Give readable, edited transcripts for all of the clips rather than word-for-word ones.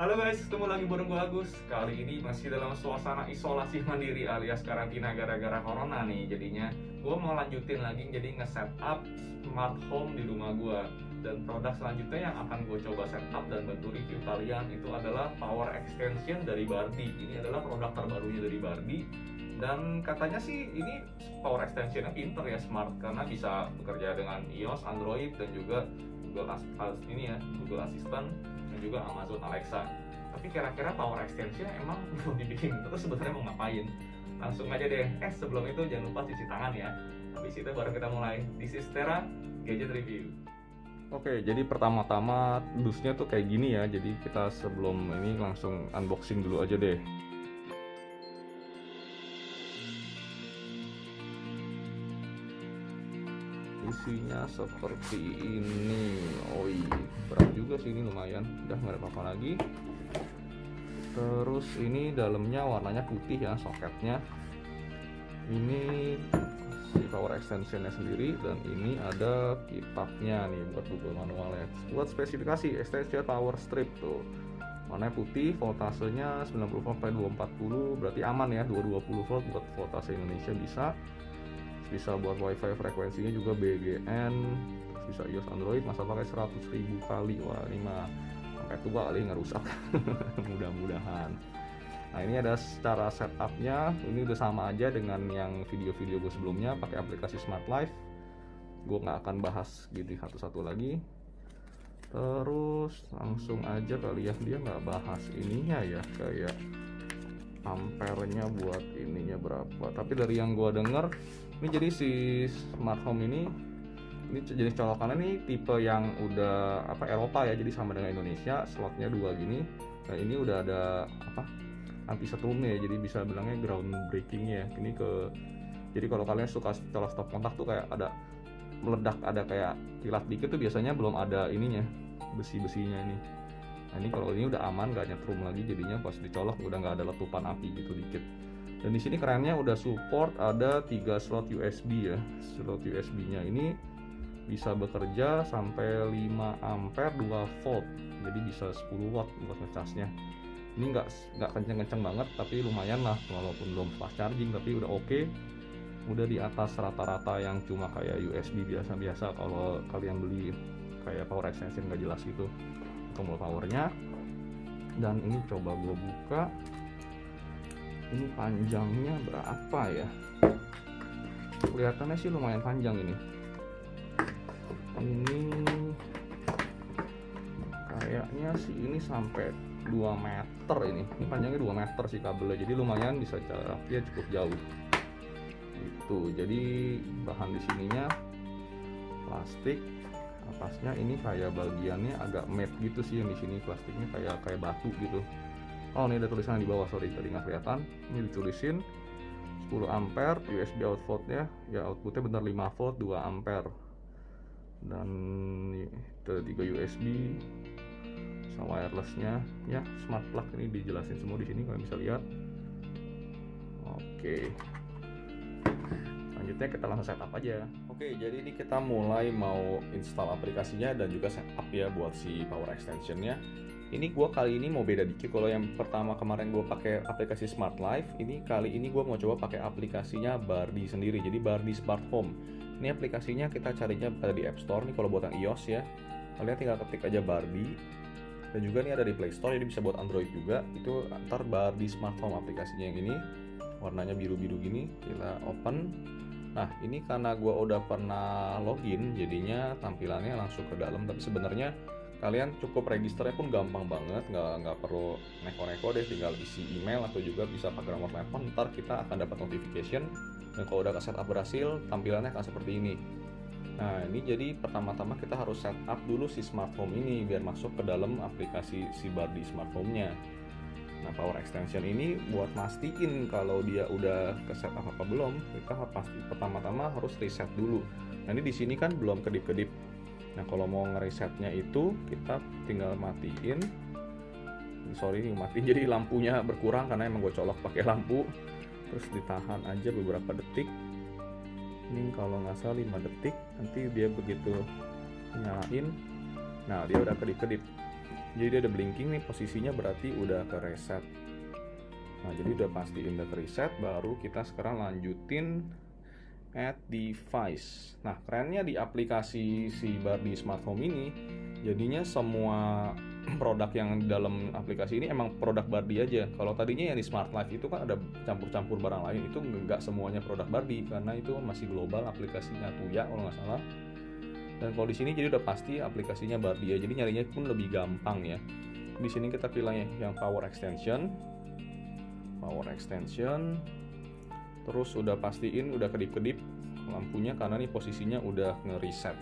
Halo guys, ketemu lagi bareng gue Agus. Kali ini masih dalam suasana isolasi mandiri alias karantina gara-gara corona nih. Jadinya gue mau lanjutin lagi jadi nge-setup smart home di rumah gue. Dan produk selanjutnya yang akan gue coba setup dan bantu review kalian itu adalah power extension dari Bardi. Ini adalah produk terbarunya dari Bardi. Dan katanya sih ini power extensionnya pinter ya, smart, karena bisa bekerja dengan iOS, Android, dan juga Google Assistant dan juga Amazon Alexa. Tapi kira-kira power extension emang belum dibikin terus sebenarnya mau ngapain? Langsung aja deh. Sebelum itu jangan lupa cuci tangan ya. Habis itu baru kita mulai. This is Tera Gadget Review. Oke, jadi pertama-tama dusnya tuh kayak gini ya. Jadi kita sebelum ini langsung unboxing dulu aja deh. Isinya seperti ini. Oi, berat juga sih ini, lumayan. Udah nggak ada apa-apa lagi. Terus ini dalamnya warnanya putih ya, soketnya. Ini si power extensionnya sendiri, dan ini ada kitabnya nih buat Google manualnya. Buat spesifikasi extension power strip tuh. Warnanya putih, voltasenya 90 volt sampai 240, berarti aman ya, 220 volt buat voltase Indonesia bisa buat wifi, frekuensinya juga BGN, bisa iOS, Android, masa pakai 100.000 kali. Wah, ini mah sampai tua kali nggak rusak. Mudah-mudahan. Nah, ini ada cara setupnya. Ini udah sama aja dengan yang video-video gue sebelumnya, pakai aplikasi Smart Life. Gue nggak akan bahas gitu satu-satu lagi. Terus langsung aja kali ya, dia nggak bahas ininya ya, kayak ampernya buat ininya berapa. Tapi dari yang gue denger, ini jadi si smart home ini jenis colokannya nih tipe yang udah Eropa ya, jadi sama dengan Indonesia, slotnya 2 gini. Nah, ini udah ada anti setrumnya ya, jadi bisa bilangnya groundbreaking ya. Jadi kalau kalian suka colok stop kontak tuh kayak ada meledak, ada kayak kilat dikit tuh biasanya belum ada ininya, besi-besinya ini. Nah, ini kalau ini udah aman, gak nyetrum lagi, jadinya pas dicolok udah nggak ada letupan api gitu dikit. Dan di sini kerennya udah support ada 3 slot USB ya. Slot USB-nya ini bisa bekerja sampai 5 ampere 2 volt. Jadi bisa 10 watt buat ngecasnya. Ini nggak kenceng-kenceng banget, tapi lumayan lah, walaupun belum fast charging tapi udah oke. Udah di atas rata-rata yang cuma kayak USB biasa-biasa kalau kalian beli kayak power extension nggak jelas gitu. Tombol powernya. Dan ini coba gue buka. Ini panjangnya berapa ya? Kelihatannya sih lumayan panjang ini. Ini kayaknya sih ini sampai 2 meter ini. Ini panjangnya 2 meter sih kabelnya. Jadi lumayan, bisa jaraknya cukup jauh. Itu. Jadi bahan di sininya plastik. Atasnya ini kayak bagiannya agak matte gitu sih, yang di sini plastiknya kayak batu gitu. Oh, ini ada tulisan di bawah, sorry tadi nggak kelihatan. Ini ditulisin 10 ampere USB outputnya, ya outputnya benar 5 volt 2 ampere. Dan itu 3 USB sama wirelessnya ya, smart plug ini dijelasin semua di sini kalian bisa lihat. Oke. Selanjutnya kita langsung setup aja. Oke, jadi ini kita mulai mau install aplikasinya dan juga setup ya buat si power extensionnya. Ini kali ini mau beda dikit. Kalau yang pertama kemarin gue pakai aplikasi Smart Life, kali ini gue mau coba pakai aplikasinya Bardi sendiri. Jadi Bardi Smart Home. Ini aplikasinya kita carinya ada di App Store nih kalau buat yang iOS ya. Kalian tinggal ketik aja Bardi. Dan juga ini ada di Play Store, jadi bisa buat Android juga. Itu ntar Bardi Smart Home aplikasinya yang ini. Warnanya biru-biru gini. Kita open. Nah, ini karena gue udah pernah login, jadinya tampilannya langsung ke dalam. Tapi sebenarnya kalian cukup registernya pun gampang banget, nggak perlu neko-neko deh, tinggal isi email atau juga bisa pakai nomor telepon. Ntar kita akan dapat notification, dan kalau udah setup berhasil, tampilannya akan seperti ini. Nah, ini jadi pertama-tama kita harus setup dulu si smart home ini biar masuk ke dalam aplikasi si Bardi Smart Home-nya. Nah, power extension ini buat mastiin kalau dia udah ke setup apa belum, kita pasti pertama-tama harus reset dulu. Nah, ini di sini kan belum kedip-kedip. Nah, kalau mau ngeresetnya itu kita tinggal matiin. Jadi lampunya berkurang karena emang gue colok pakai lampu. Terus ditahan aja beberapa detik. Ini kalau nggak salah 5 detik. Nanti dia begitu nyalain. Nah, dia udah kedip-kedip. Jadi dia ada blinking nih, posisinya berarti udah ke reset. Nah jadi udah pastiin udah ke reset, baru kita sekarang lanjutin add device. Nah kerennya di aplikasi si Barbie Smart Home ini, jadinya semua produk yang dalam aplikasi ini emang produk Barbie aja. Kalau tadinya yang di Smart Life itu kan ada campur-campur barang lain, itu nggak semuanya produk Barbie karena itu masih global aplikasinya Tuya kalau nggak salah. Dan kalau di sini jadi udah pasti aplikasinya Barbie ya, jadi nyarinya pun lebih gampang ya. Di sini kita pilih yang power extension, terus udah pastiin udah kedip-kedip lampunya karena nih posisinya udah nge-reset.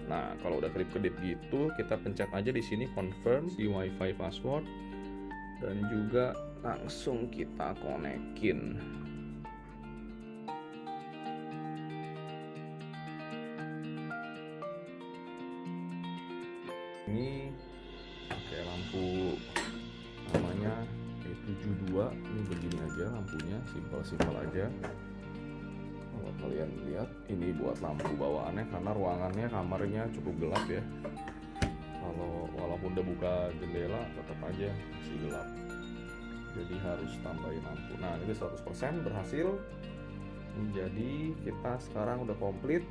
Nah, kalau udah kedip-kedip gitu, kita pencet aja di sini confirm di WiFi password dan juga langsung kita konekin. Ini pakai lampu namanya E72, ini begini aja lampunya, simpel aja. Kalau kalian lihat, ini buat lampu bawaannya karena ruangannya, kamarnya cukup gelap ya. Kalau walaupun udah buka jendela tetap aja masih gelap, jadi harus tambahin lampu. Nah ini 100% berhasil. Jadi kita sekarang udah komplit,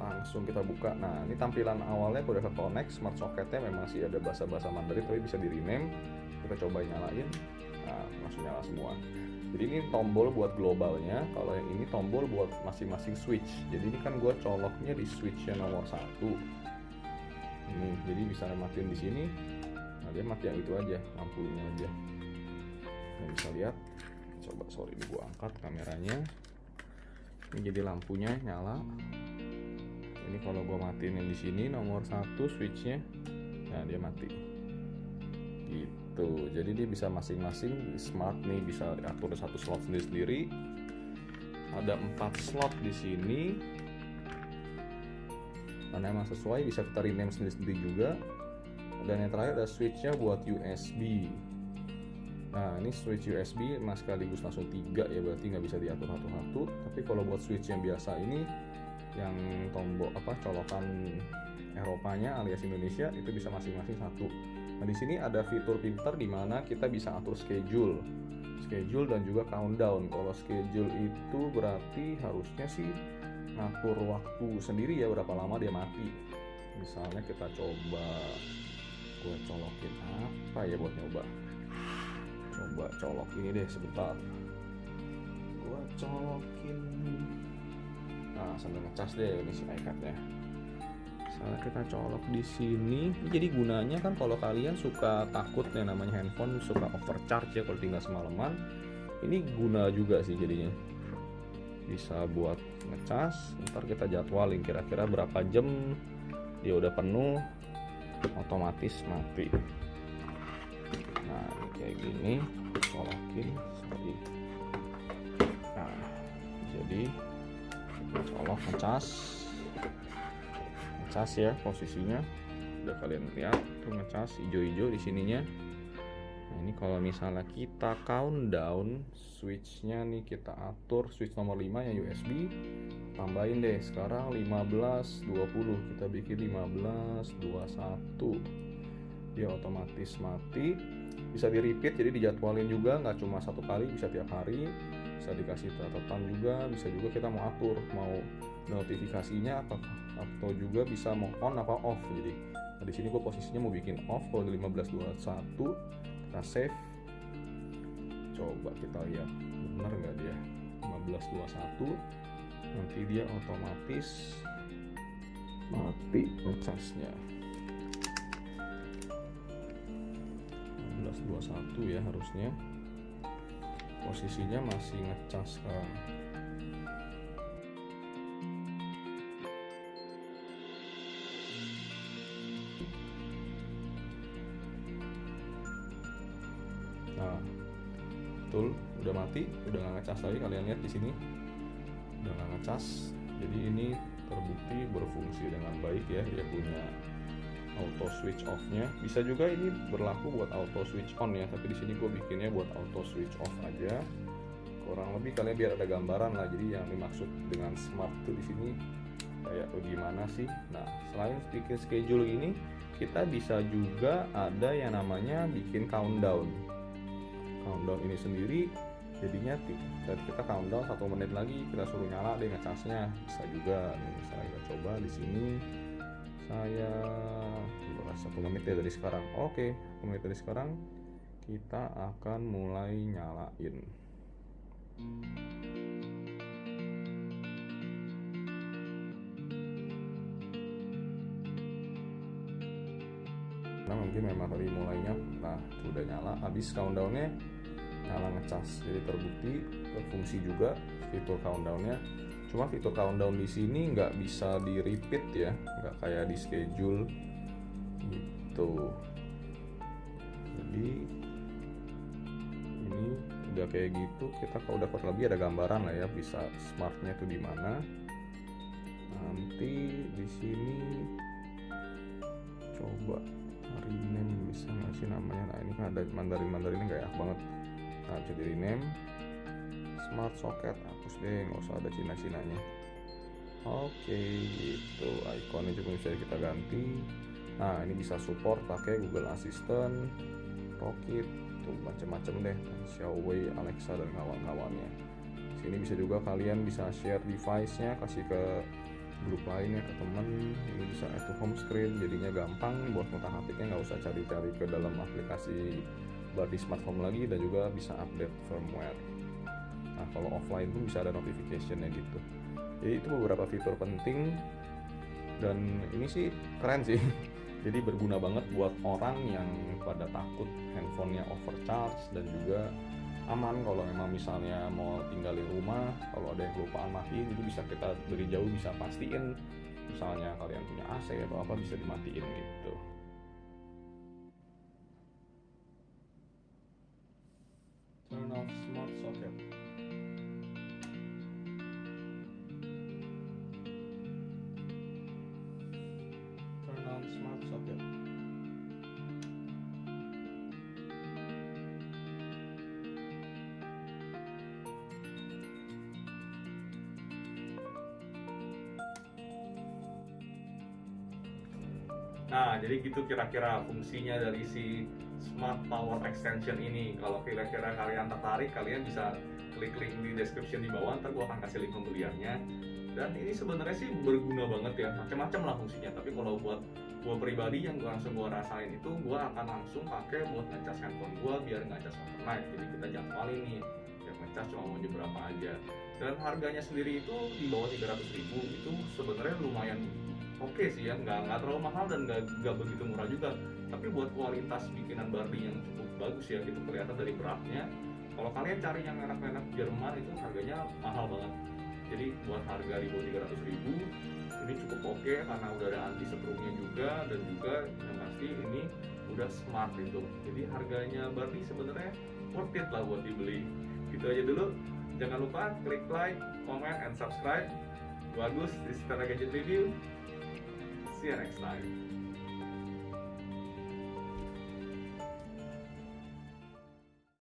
langsung kita buka. Nah ini tampilan awalnya udah ke connect, smart socketnya memang sih ada bahasa Mandarin tapi bisa di rename. Kita coba nyalain, nah langsung nyala semua. Jadi ini tombol buat globalnya, kalau yang ini tombol buat masing-masing switch. Jadi ini kan gue coloknya di switchnya nomor 1 ini, jadi bisa matiin di sini. Nah dia mati yang itu aja, lampunya aja. Nah bisa lihat, coba sorry ini gue angkat kameranya. Ini jadi lampunya nyala. Ini kalau gue matiin yang di sini nomor 1 switchnya, nah dia mati. Gitu. Jadi dia bisa masing-masing smart nih, bisa atur satu slot sendiri-sendiri. Ada 4 slot di sini. Karena emang sesuai, bisa kita rename sendiri-sendiri juga. Dan yang terakhir ada switchnya buat USB. Nah ini switch USB mas sekaligus langsung 3 ya, berarti nggak bisa diatur satu-satu. Tapi kalau buat switch yang biasa ini, yang tombol colokan Eropanya alias Indonesia, itu bisa masing-masing 1. Nah di sini ada fitur pintar di mana kita bisa atur schedule dan juga countdown. Kalau schedule itu berarti harusnya sih ngatur waktu sendiri ya, berapa lama dia mati. Misalnya kita coba, gue colokin apa ya buat nyoba. Coba colok ini deh sebentar. Gue colokin, nah sambil ngecas deh ini si iPad-nya. Misalnya kita colok di sini, jadi gunanya kan kalau kalian suka takut ya namanya handphone suka overcharge ya kalau tinggal semalaman, ini guna juga sih jadinya. Bisa buat ngecas, ntar kita jadwalin kira-kira berapa jam dia udah penuh, otomatis mati. Nah ini kayak gini, colokin seperti. Nah jadi colok ngecas ya posisinya udah kalian lihat tuh, ngecas hijau-hijau di sininya. Nah ini kalau misalnya kita countdown switchnya nih, kita atur switch nomor 5 yang USB, tambahin deh sekarang 15.20, kita bikin 15.21, dia otomatis mati. Bisa di repeat, jadi dijadwalin juga, nggak cuma satu kali, bisa tiap hari, bisa dikasih catatan juga, bisa juga kita mau atur mau notifikasinya atau juga bisa mau on apa off. Jadi nah di sini gue posisinya mau bikin off. Kalau di 15.21 kita save, coba kita lihat benar nggak dia 15.21, nanti dia otomatis mati ngecasnya. 15.21 ya harusnya, posisinya masih ngecas sekarang. Nah, betul, udah mati, udah nggak ngecas lagi. Kalian lihat di sini, udah nggak ngecas. Jadi ini terbukti berfungsi dengan baik ya. Dia punya auto switch off-nya. Bisa juga ini berlaku buat auto switch on ya. Tapi di sini gue bikinnya buat auto switch off aja. Kurang lebih kalian biar ada gambaran lah. Jadi yang dimaksud dengan smart tuh di sini kayak bagaimana sih. Nah, selain bikin schedule ini, kita bisa juga ada yang namanya bikin countdown ini sendiri. Jadinya kita countdown 1 menit lagi, kita suruh nyala deh ngecasnya, bisa juga nih. Misalnya kita coba di sini, saya 1 menit ya dari sekarang. Oke, 1 menit dari sekarang kita akan mulai nyalain. Nah, mungkin memori mulainya, nah sudah nyala, habis countdownnya nyala ngecas. Jadi terbukti berfungsi juga fitur countdownnya. Cuma fitur countdown di sini nggak bisa di repeat ya, nggak kayak di schedule gitu. Jadi ini udah kayak gitu, kita kalau udah lebih ada gambaran lah ya, bisa smartnya tuh di mana. Nanti di sini coba rename, bisa nggak sih namanya? Nah ini kan ada Mandarin-Mandarinnya nggak enak banget. Nah jadi rename smart socket, hapus deh, nggak usah ada Cina-Cinanya. Oke gitu, ikonnya juga bisa kita ganti. Nah ini bisa support pakai Google Assistant, Rocket, tuh macam-macam deh, Xiaomi, Alexa dan kawan-kawannya. Sini bisa juga kalian bisa share device-nya, kasih ke grup lainnya, ke temen. Ini bisa add to home screen, jadinya gampang buat ngotak-atiknya, nggak usah cari-cari ke dalam aplikasi Bardi Smart Home lagi, dan juga bisa update firmware. Nah kalau offline pun bisa ada notification-nya gitu. Jadi itu beberapa fitur penting, dan ini sih keren sih. Jadi berguna banget buat orang yang pada takut handphonenya overcharge, dan juga aman kalau memang misalnya mau tinggalin rumah, kalau ada yang kelupaan matiin, jadi bisa kita dari jauh bisa pastiin misalnya kalian punya AC atau apa, bisa dimatiin gitu. Turn off smart socket. Turn on smart socket. Nah, jadi gitu kira-kira fungsinya dari si Smart Power Extension ini. Kalau kira-kira kalian tertarik, kalian bisa klik link di description di bawah, ntar gua akan kasih link pembeliannya. Dan ini sebenarnya sih berguna banget ya, macam-macam lah fungsinya. Tapi kalau buat gua pribadi yang gua rasain itu, gua akan langsung pakai buat ngecas handphone gua biar nggak cas overnight. Jadi kita jadwalin nih, yang ngecas cuma mau jam berapa aja. Dan harganya sendiri itu di bawah 300.000, itu sebenarnya lumayan oke sih ya, nggak terlalu mahal dan nggak begitu murah juga. Tapi buat kualitas bikinan Bardi yang cukup bagus ya, itu kelihatan dari beratnya. Kalau kalian cari yang merek-merek Jerman itu harganya mahal banget. Jadi buat harga di bawah 300.000 ini cukup oke, karena udah ada anti setrumnya juga, dan juga yang pasti ini udah smart gitu. Jadi harganya Bardi sebenarnya worth it lah buat dibeli. Gitu aja dulu. Jangan lupa klik like, comment, and subscribe. Bagus di Setara Gadget Review. See you next time.